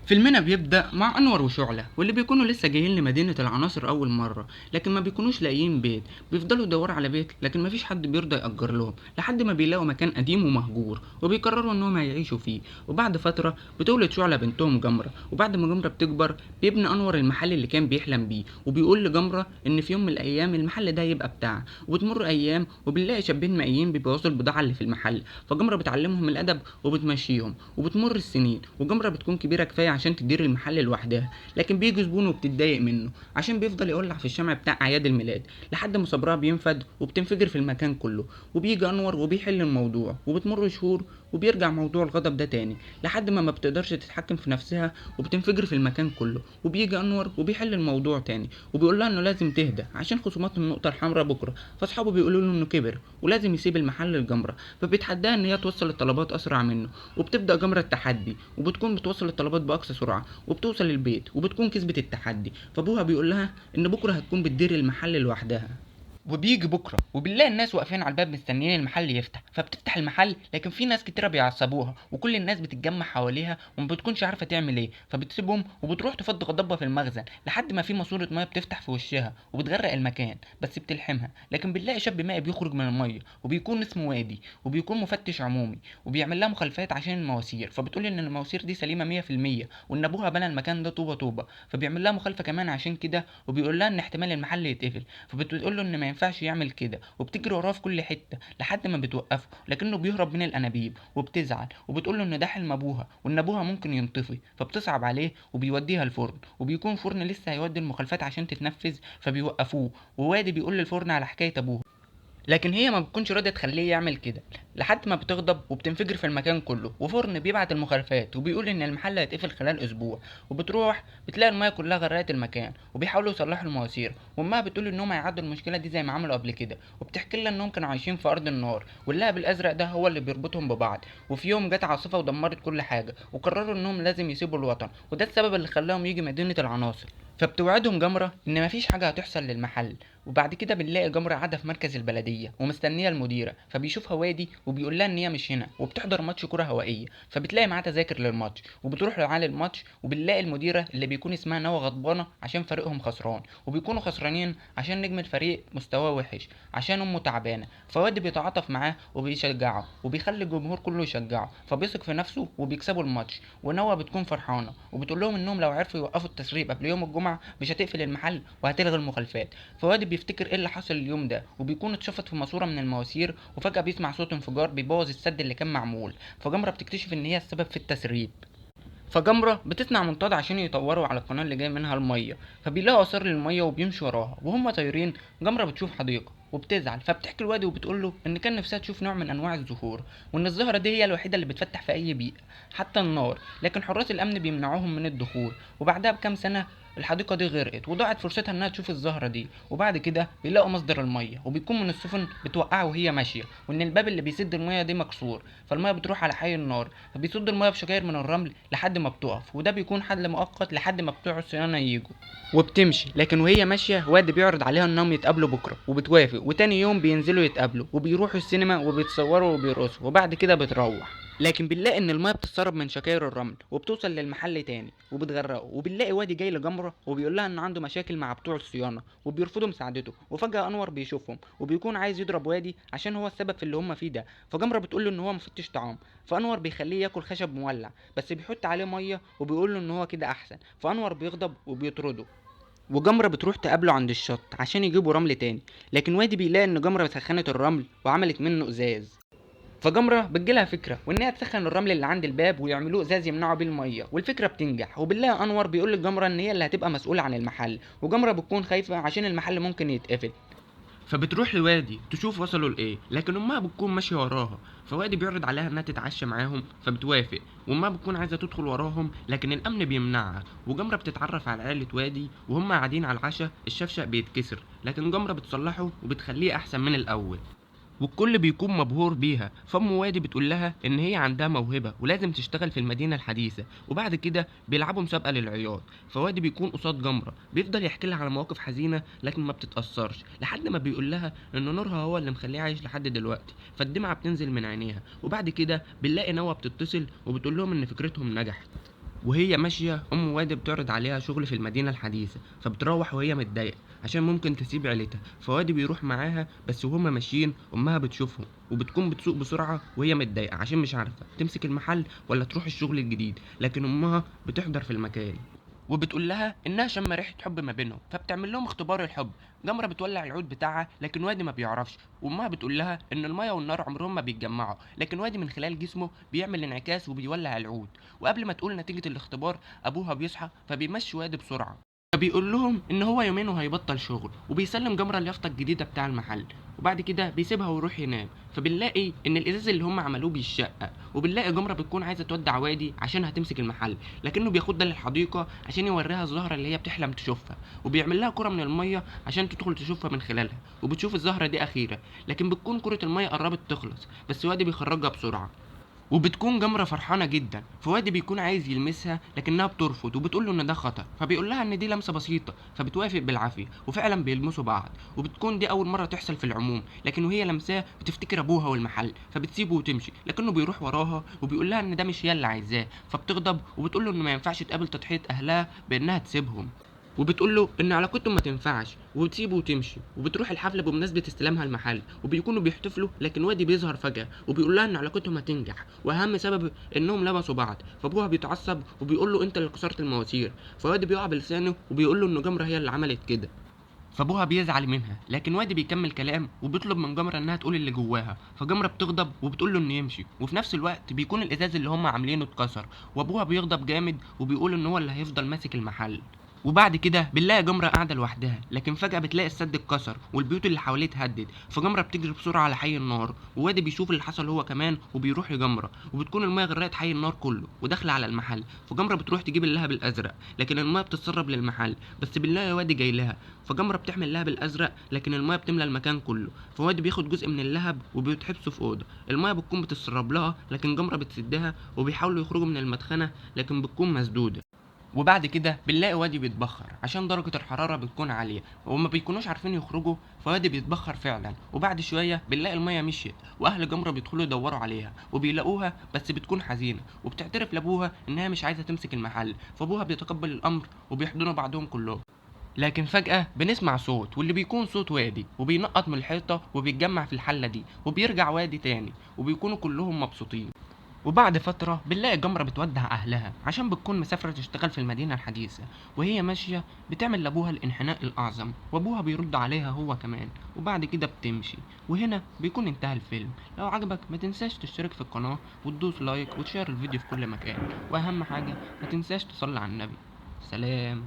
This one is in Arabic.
فيلمنا بيبدأ مع أنور وشعلة واللي بيكونوا لسه جايين لمدينة العناصر أول مرة، لكن ما بيكونوش لاقيين بيت. بيفضلوا يدوروا على بيت لكن مفيش حد بيرضى يأجر لهم لحد ما بيلاقوا مكان قديم ومهجور وبيقرروا إنهم هيعيشوا فيه. وبعد فترة بتولد شعلة بنتهم جمرة، وبعد ما جمرة بتكبر بيبني أنور المحل اللي كان بيحلم بيه، وبيقول لجمرة إن في يوم من الأيام المحل ده هيبقى بتاعها. وبتمر أيام وبنلاقي شابين مائيين بيبوظوا البضاعة اللي في المحل، فجمرة بتعلمهم الأدب وبتمشيهم. وبتمر السنين وجمرة بتكون كبيرة كفاية عشان تدير المحل لوحدها، لكن بيجي زبون وبتتضايق منه عشان بيفضل يولع في الشمع بتاع اعياد الميلاد لحد ما صبرها بينفد وبتنفجر في المكان كله. وبيجي انور وبيحل الموضوع، وبتمر شهور وبيرجع موضوع الغضب ده تاني لحد ما بتقدرش تتحكم في نفسها وبتنفجر في المكان كله. وبيجي انور وبيحل الموضوع تاني وبيقول لها انه لازم تهدى عشان خصومات النقطه الحمراء بكره، فاصحابه بيقولوا له انه كبر ولازم يسيب المحل لجمره، فبيتحداها ان هي توصل الطلبات اسرع منه. وبتبدا جمره التحدي وبتكون بتوصل الطلبات باقصى سرعه وبتوصل البيت وبتكون كسبت التحدي. فابوها بيقول لها ان بكره هتكون بتدير المحل لوحدها. وبيجي بكره وبنلاقي الناس واقفين على الباب مستنيين المحل يفتح، فبتفتح المحل لكن في ناس كتيره بيعصبوها وكل الناس بتتجمع حواليها وما بتكونش عارفه تعمل ايه، فبتسيبهم وبتروح تفضي غضبها في المخزن لحد ما في ماسوره ميه بتفتح في وشها وبتغرق المكان، بس بتلحمها. لكن بنلاقي شاب مائي بيخرج من الميه وبيكون اسمه وادي وبيكون مفتش عمومي وبيعمل لها مخالفات عشان المواسير، فبتقول ان المواسير دي سليمه 100% وان ابوها بنى المكان ده طوبه طوبه، فبيعمل لها مخالفه كمان عشان كده وبيقول لها ان احتمال المحل يتقفل. فبتقول له ان ما ينفعش يعمل كده وبتجري وراه في كل حته لحد ما بتوقفه لكنه بيهرب من الانابيب، وبتزعل وبتقول له ان ده حلم ابوها وان ابوها ممكن ينطفي، فبتصعب عليه وبيوديها الفرن وبيكون فرن لسه هيودي المخالفات عشان تتنفذ، فبيوقفوه. ووادي بيقول للفرن على حكايه ابوها لكن هي ما بتكونش راضيه تخليه يعمل كده لحد ما بتغضب وبتنفجر في المكان كله. وفرن بيبعت المخالفات وبيقول ان المحل هيتقفل خلال اسبوع، وبتروح بتلاقي المايه كلها غرقت المكان وبيحاولوا يصلحوا المواسير. وامها بتقول انهم هيعدوا المشكله دي زي ما عملوا قبل كده، وبتحكي لها انهم كانوا عايشين في ارض النار واللهب الازرق ده هو اللي بيربطهم ببعض، وفي يوم جت عاصفه ودمرت كل حاجه وقرروا انهم لازم يسيبوا الوطن، وده السبب اللي خلاهم يجي مدينه العناصر. فبتوعدهم جمرة إن مفيش حاجة هتحصل للمحل. وبعد كده بنلاقي جمرة قاعدة في مركز البلدية ومستنية المديرة، فبيشوفها وادي وبيقول لها إن هي مش هنا وبتحضر ماتش كرة هوائية، فبتلاقي معاها تذاكر للماتش وبتروح لعالي الماتش. وبنلاقي المديرة اللي بيكون اسمها نوى غضبانة عشان فريقهم خسران، وبيكونوا خسرانين عشان نجم الفريق مستواه وحش عشان أمه تعبانة، فوادي بيتعاطف معاه وبيشجعه وبيخلي الجمهور كله يشجعه، فبيثق في نفسه وبيكسبوا الماتش. ونوى بتكون فرحانة وبتقول لهم إنهم لو عرفوا يوقفوا التسريب قبل يوم الجمعة مش هتقفل المحل وهتلغي المخالفات. فوادي بيفتكر ايه اللي حصل اليوم ده وبيكون اتشفط في ماسوره من المواسير، وفجاه بيسمع صوت انفجار بيبوظ السد اللي كان معمول، فجمره بتكتشف ان هي السبب في التسريب. فجمرة بتصنع منطاد عشان يطوروا على القناة اللي جاي منها المية، فبيلاقوا آثار للمية وبيمشوا وراها وهم طايرين. جمرة بتشوف حديقة وبتزعل، فبتحكي لوادي وبتقول له ان كان نفسها تشوف نوع من انواع الزهور وان الزهرة دي هي الوحيدة اللي بتفتح في اي بيئة حتى النار، لكن حراس الامن بيمنعوهم من الدخول. وبعدها بكام سنة الحديقة دي غرقت وضاعت فرصتها انها تشوف الزهرة دي. وبعد كده بيلاقوا مصدر المية وبيكون من السفن بتوقعها وهي ماشية، وان الباب اللي بيسد المية دي مكسور، فالمية بتروح على حي النار، فبيصد المية بشجاير من الرمل لحد ما بتقف، وده بيكون حل مؤقت لحد ما بتوع الصيانة ييجوا. وبتمشي، لكن وهي ماشية واد بيعرض عليها انهم يتقابلوا بكرة وبتوافق، وتاني يوم بينزلوا يتقابلوا وبيروحوا السينما وبيتصوروا وبيرقصوا، وبعد كده بتروح. لكن بنلاقي ان الميه بتتسرب من شكاير الرمل وبتوصل للمحل تاني وبتغرقه. وبنلاقي وادي جاي لجمره وبيقول لها ان عنده مشاكل مع بتوع الصيانه وبيرفضوا مساعدته، وفجاه انور بيشوفهم وبيكون عايز يضرب وادي عشان هو السبب في اللي هم فيه ده. فجمره بتقول له ان هو مفتش طعام، فانور بيخليه ياكل خشب مولع بس بيحط عليه ميه وبيقول له ان هو كده احسن، فانور بيغضب وبيطرده. وجمرة بتروح تقابله عند الشط عشان يجيبوا رمل تاني، لكن وادي بيلاقي ان جمرة سخنت الرمل وعملت منه ازاز. فجمرة بتجيلها فكرة وانها تسخن الرمل اللي عند الباب ويعملوه ازاز يمنعوا بيه الميه، والفكره بتنجح. وبنلاقي انور بيقول للجمرة ان هي اللي هتبقى مسؤوله عن المحل، وجمرة بتكون خايفه عشان المحل ممكن يتقفل، فبتروح لوادي تشوف وصلوا لايه، لكن امها بتكون ماشيه وراها. فوادي بيعرض عليها انها تتعشى معاهم فبتوافق، وامها بتكون عايزه تدخل وراهم لكن الامن بيمنعها. وجمره بتتعرف على عيله وادي وهم قاعدين على العشاء الشفشق بيتكسر، لكن جمره بتصلحه وبتخليه احسن من الاول، والكل بيكون مبهور بيها. فام وادي بتقول لها ان هي عندها موهبه ولازم تشتغل في المدينه الحديثه. وبعد كده بيلعبوا مسابقه للعياط، فوادي بيكون قصاد جمره بيفضل يحكي لها على مواقف حزينه لكن ما بتتاثرش لحد ما بيقول لها ان نورها هو اللي مخليه عايش لحد دلوقتي، فالدمعه بتنزل من عينيها. وبعد كده بنلاقي نوى بتتصل وبتقول لهم ان فكرتهم نجحت. وهي ماشية أم وادي بتعرض عليها شغل في المدينة الحديثة، فبتروح وهي متضايقة عشان ممكن تسيب عيلتها، فوادي بيروح معاها بس وهما ماشيين أمها بتشوفهم وبتكون بتسوق بسرعة وهي متضايقة عشان مش عارفة تمسك المحل ولا تروح الشغل الجديد، لكن أمها بتحضر في المكان وبتقول لها انها شم ريحه حب ما بينهم، فبتعمل لهم اختبار الحب. جمره بتولع العود بتاعها لكن وادي ما بيعرفش، وامها بتقول لها ان الميه والنار عمرهم ما بيتجمعوا، لكن وادي من خلال جسمه بيعمل انعكاس وبيولع العود. وقبل ما تقول نتيجه الاختبار ابوها بيصحى فبيمشي وادي بسرعه، فبيقول لهم ان هو يومين وهيبطل شغل، وبيسلم جمره اليافطه الجديده بتاع المحل، وبعد كده بيسيبها ويروح ينام. فبنلاقي ان الازاز اللي هم عملوه بيتشقق، وبنلاقي جمره بتكون عايزه تودع وادي عشان هتمسك المحل، لكنه بياخدها للحديقه عشان يوريها الزهره اللي هي بتحلم تشوفها، وبيعمل لها كره من الميه عشان تدخل تشوفها من خلالها، وبتشوف الزهره دي اخيرا، لكن بتكون كره الميه قربت تخلص بس وادي بيخرجها بسرعه. وبتكون جمرة فرحانة جدا، فوادي بيكون عايز يلمسها لكنها بترفض وبتقول له ان ده خطر، فبيقول لها ان دي لمسة بسيطة، فبتوافق بالعافية وفعلا بيلمسوا بعض. وبتكون دي اول مرة تحصل في العموم، لكن وهي لمساه بتفتكر ابوها والمحل فبتسيبه وتمشي، لكنه بيروح وراها وبيقول لها ان ده مش هي اللي عايزاه، فبتغضب وبتقول له ان ما ينفعش تقابل تضحية اهلها بانها تسيبهم، وبتقول له ان علاقتهم ما تنفعش وبتسيبه وتمشي. وبتروح الحفله بمناسبه استلامها المحل وبيكونوا بيحتفلوا، لكن وادي بيظهر فجاه وبيقول لها ان علاقتهم هتنجح واهم سبب انهم لمسوا بعض، فابوها بيتعصب وبيقول له انت اللي كسرت المواسير، فوادي بيقع بلسانه وبيقول له ان جمره هي اللي عملت كده، فابوها بيزعل منها، لكن وادي بيكمل كلام وبيطلب من جمره انها تقول اللي جواها، فجمره بتغضب وبتقول له انه يمشي. وفي نفس الوقت بيكون الازاز اللي هم عاملينه اتكسر، وابوها بيغضب جامد وبيقول ان هو اللي هيفضل ماسك المحل. وبعد كده بنلاقي جمرة قاعدة لوحدها، لكن فجأة بتلاقي السد اتكسر والبيوت اللي حواليه اتهدد، فجمرة بتجري بسرعة على حي النار، ووادي بيشوف اللي حصل هو كمان وبيروح لجمرة، وبتكون المية غرقت حي النار كله وداخلة على المحل، فجمرة بتروح تجيب اللهب الأزرق لكن المية بتتسرب للمحل، بس بنلاقي وادي جاي لها، فجمرة بتحمل اللهب الأزرق لكن المية بتملى المكان كله، فوادي بياخد جزء من اللهب وبيتحبسوا في أوضة، المية بتكون بتتسرب لها لكن جمرة بتسدها وبيحاولوا يخرجوا من المدخنة لكن بتكون مسدودة. وبعد كده بنلاقي وادي بيتبخر عشان درجة الحرارة بتكون عالية وما بيكونوش عارفين يخرجوا، فوادي بيتبخر فعلا. وبعد شوية بنلاقي المية مشيت وأهل جمرة بيدخلوا يدوروا عليها وبيلاقوها بس بتكون حزينة وبتعترف لأبوها إنها مش عايزة تمسك المحل، فأبوها بيتقبل الأمر وبيحضنوا بعضهم كلهم. لكن فجأة بنسمع صوت واللي بيكون صوت وادي وبينقط من الحيطة وبيتجمع في الحلة دي وبيرجع وادي تاني وبيكونوا كلهم مبسوطين. وبعد فترة بنلاقي جمرة بتودع أهلها عشان بتكون مسافرة تشتغل في المدينة الحديثة، وهي ماشية بتعمل لأبوها الانحناء الأعظم وأبوها بيرد عليها هو كمان، وبعد كده بتمشي. وهنا بيكون انتهى الفيلم. لو عجبك ما تنساش تشترك في القناة وتدوس لايك وتشير الفيديو في كل مكان، وأهم حاجة ما تنساش تصلي على النبي. سلام.